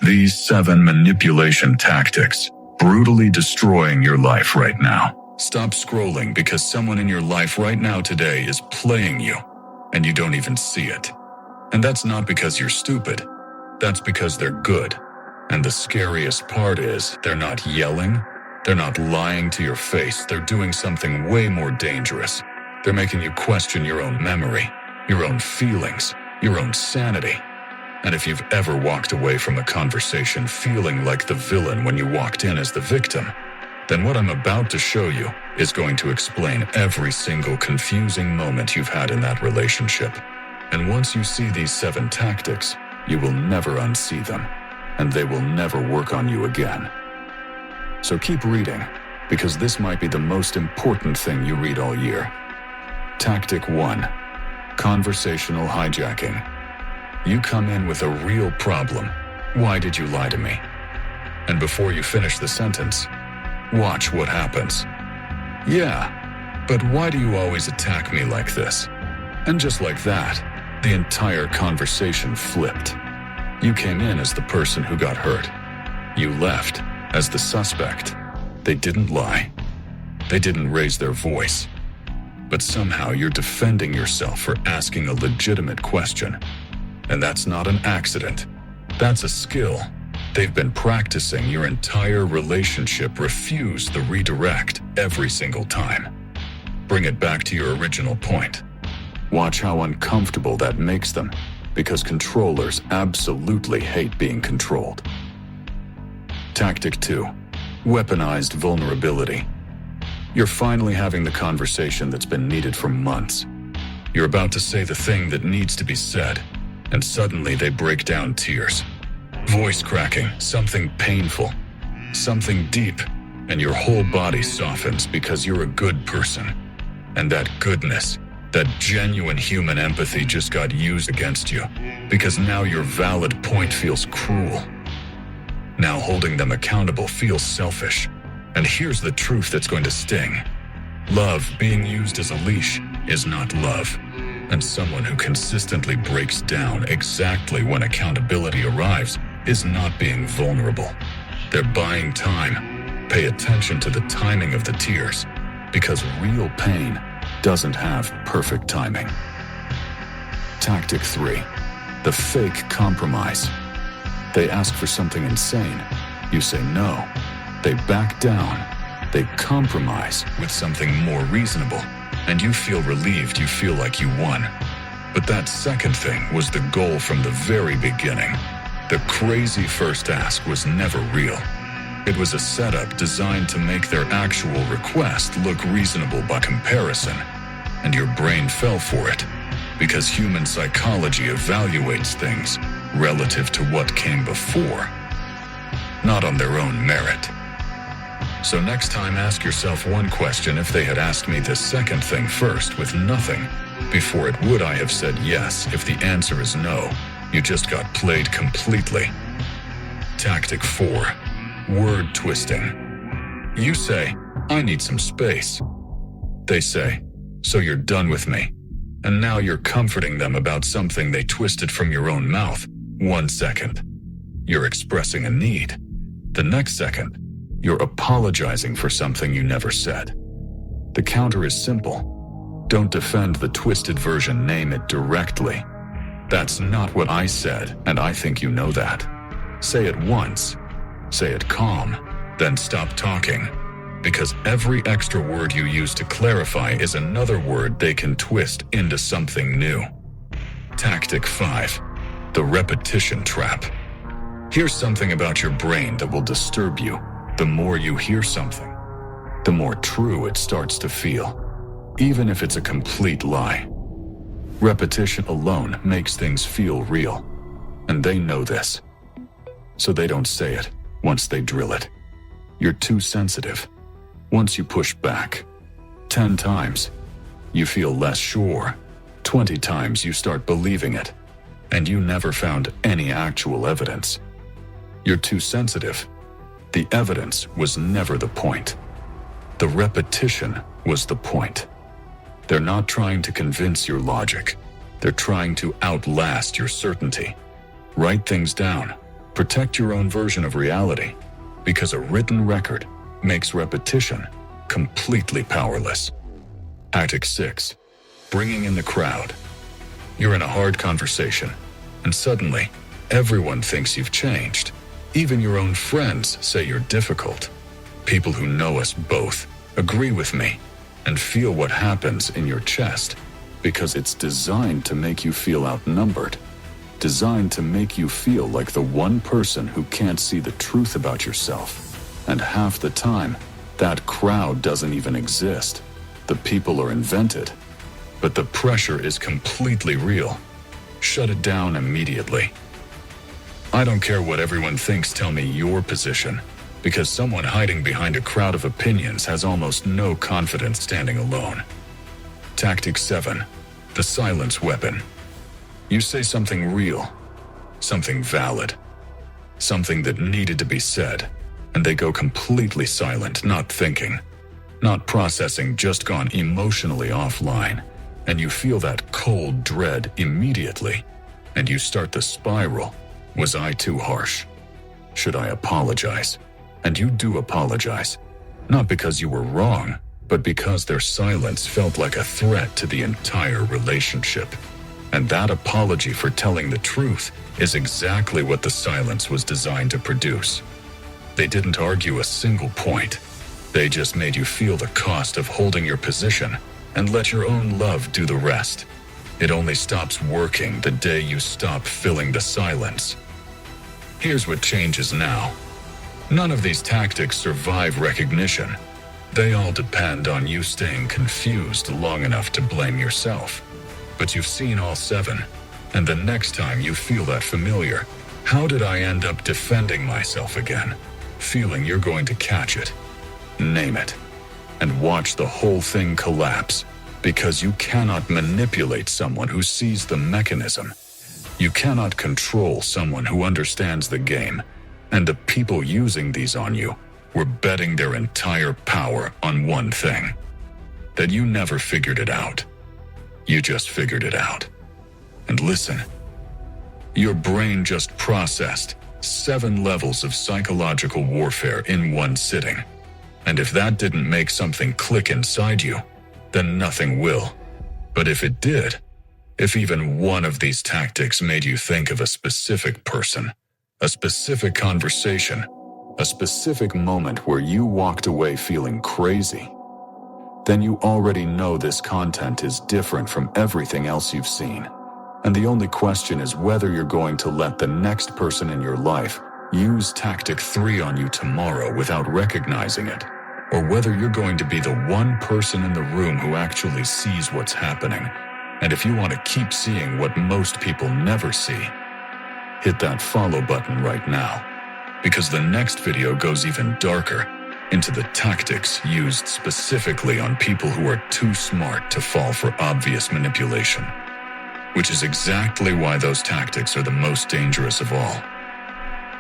These 7 manipulation tactics, brutally destroying your life right now. Stop scrolling because someone in your life right now today is playing you, and you don't even see it. And that's not because you're stupid. That's because they're good. And the scariest part is, they're not yelling, they're not lying to your face, they're doing something way more dangerous. They're making you question your own memory, your own feelings, your own sanity. And if you've ever walked away from a conversation feeling like the villain when you walked in as the victim, then what I'm about to show you is going to explain every single confusing moment you've had in that relationship. And once you see these 7 tactics, you will never unsee them, and they will never work on you again. So keep reading, because this might be the most important thing you read all year. Tactic 1. Conversational hijacking. You come in with a real problem. Why did you lie to me? And before you finish the sentence, watch what happens. Yeah, but why do you always attack me like this? And just like that, the entire conversation flipped. You came in as the person who got hurt. You left as the suspect. They didn't lie. They didn't raise their voice. But somehow you're defending yourself for asking a legitimate question. And that's not an accident. That's a skill. They've been practicing your entire relationship. Refuse the redirect every single time. Bring it back to your original point. Watch how uncomfortable that makes them, because controllers absolutely hate being controlled. Tactic 2. Weaponized vulnerability. You're finally having the conversation that's been needed for months. You're about to say the thing that needs to be said, and suddenly they break down tears. Voice cracking, something painful, something deep, and your whole body softens because you're a good person. And that goodness, that genuine human empathy just got used against you, because now your valid point feels cruel. Now holding them accountable feels selfish. And here's the truth that's going to sting. Love being used as a leash is not love. And someone who consistently breaks down exactly when accountability arrives is not being vulnerable. They're buying time. Pay attention to the timing of the tears, because real pain doesn't have perfect timing. Tactic 3. The fake compromise. They ask for something insane. You say no. They back down. They compromise with something more reasonable. And you feel relieved, you feel like you won. But that second thing was the goal from the very beginning. The crazy first ask was never real. It was a setup designed to make their actual request look reasonable by comparison. And your brain fell for it, because human psychology evaluates things relative to what came before, not on their own merit. So next time, ask yourself one question: if they had asked me this second thing first with nothing before it, would I have said yes? If the answer is no, you just got played completely. Tactic 4. Word twisting. You say, I need some space. They say, so you're done with me. And now you're comforting them about something they twisted from your own mouth. 1 second, you're expressing a need. The next second, you're apologizing for something you never said. The counter is simple. Don't defend the twisted version, name it directly. That's not what I said, and I think you know that. Say it once. Say it calm, then stop talking. Because every extra word you use to clarify is another word they can twist into something new. Tactic 5. The repetition trap. Here's something about your brain that will disturb you. The more you hear something, the more true it starts to feel, even if it's a complete lie. Repetition alone makes things feel real, and they know this. So they don't say it once they drill it. You're too sensitive. Once you push back 10 times, you feel less sure. 20 times you start believing it, and you never found any actual evidence. You're too sensitive. The evidence was never the point. The repetition was the point. They're not trying to convince your logic. They're trying to outlast your certainty. Write things down. Protect your own version of reality, because a written record makes repetition completely powerless. Tactic 6. Bringing in the crowd. You're in a hard conversation, and suddenly, everyone thinks you've changed. Even your own friends say you're difficult. People who know us both agree with me and feel what happens in your chest, because it's designed to make you feel outnumbered, designed to make you feel like the one person who can't see the truth about yourself. And half the time, that crowd doesn't even exist. The people are invented. But the pressure is completely real. Shut it down immediately. I don't care what everyone thinks, tell me your position, because someone hiding behind a crowd of opinions has almost no confidence standing alone. Tactic 7. The silence weapon. You say something real, something valid, something that needed to be said, and they go completely silent, not thinking, not processing, just gone emotionally offline. And you feel that cold dread immediately, and you start the spiral. Was I too harsh? Should I apologize? And you do apologize, not because you were wrong, but because their silence felt like a threat to the entire relationship. And that apology for telling the truth is exactly what the silence was designed to produce. They didn't argue a single point. They just made you feel the cost of holding your position and let your own love do the rest. It only stops working the day you stop filling the silence. Here's what changes now. None of these tactics survive recognition. They all depend on you staying confused long enough to blame yourself. But you've seen all 7, and the next time you feel that familiar, how did I end up defending myself again? Feeling you're going to catch it. Name it. And watch the whole thing collapse, because you cannot manipulate someone who sees the mechanism. You cannot control someone who understands the game, and the people using these on you were betting their entire power on one thing: that you never figured it out. You just figured it out. And listen, your brain just processed 7 levels of psychological warfare in one sitting. And if that didn't make something click inside you, then nothing will. But if it did, if even one of these tactics made you think of a specific person, a specific conversation, a specific moment where you walked away feeling crazy, then you already know this content is different from everything else you've seen. And the only question is whether you're going to let the next person in your life use tactic 3 on you tomorrow without recognizing it, or whether you're going to be the one person in the room who actually sees what's happening. And if you want to keep seeing what most people never see, hit that follow button right now, because the next video goes even darker into the tactics used specifically on people who are too smart to fall for obvious manipulation, which is exactly why those tactics are the most dangerous of all.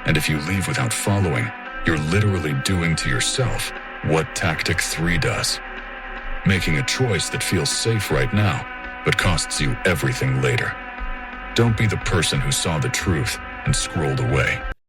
And if you leave without following, you're literally doing to yourself what tactic 3 does, making a choice that feels safe right now, but costs you everything later. Don't be the person who saw the truth and scrolled away.